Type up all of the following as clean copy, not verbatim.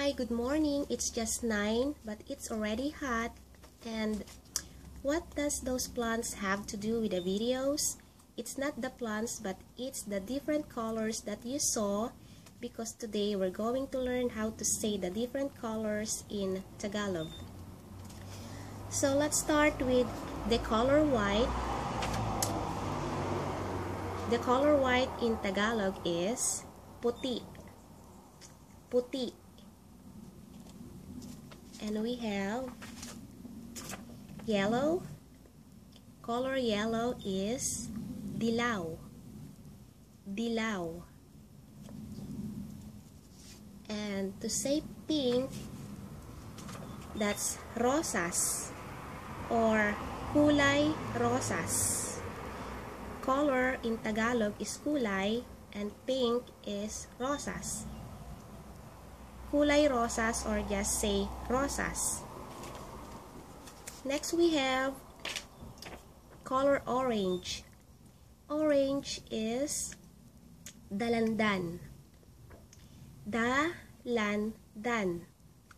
Hi, good morning. It's just 9, but it's already hot. And what does those plants have to do with the videos? It's not the plants, but it's the different colors that you saw, because today we're going to learn how to say the different colors in Tagalog. So let's start with the color white. The color white in Tagalog is puti. Puti. And we have yellow. Color yellow is dilaw. Dilaw. And to say pink, that's rosas or kulay rosas. Color in Tagalog is kulay and pink is rosas. Kulay rosas, or just say rosas. Next we have color orange. Orange is dalandan. Dalandan.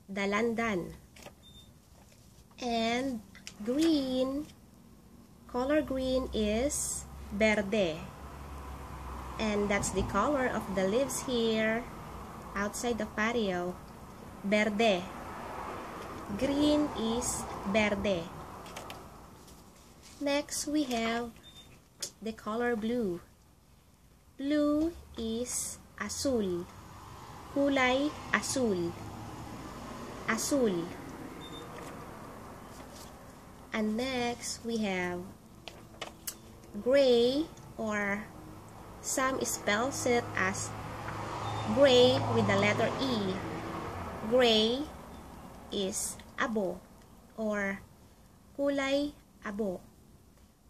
Dalandan. And green, color green is verde. And that's the color of the leaves here outside the patio. Verde. Green is verde. Next we have the color blue. Blue is azul. Kulay azul. Azul. And next we have gray, or some spells it as gray with the letter E. Gray is abo, or kulay abo.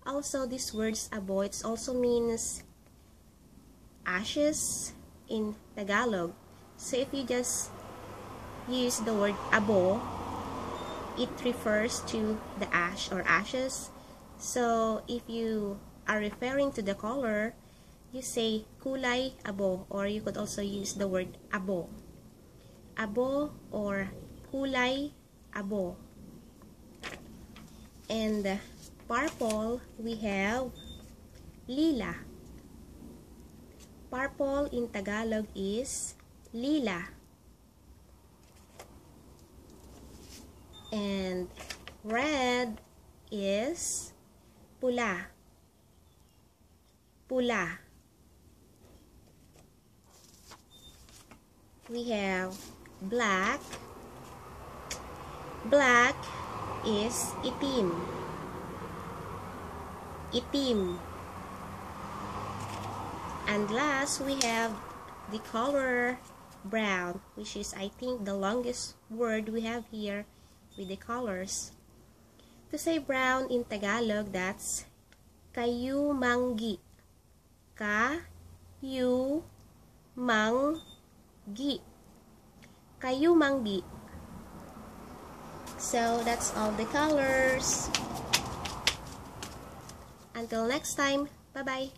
Also, this word's abo, it also means ashes in Tagalog. So if you just use the word abo, it refers to the ash or ashes. So if you are referring to the color, you say kulay abo, or you could also use the word abo. Abo or kulay abo. And purple, we have lila. Purple in Tagalog is lila. And red is pula. Pula. We have black. Black is itim. Itim. And last, we have the color brown, which is, I think, the longest word we have here with the colors. To say brown in Tagalog, that's kayumanggi. Kayumanggi. Kayumanggi. So that's all the colors. Until next time, bye-bye.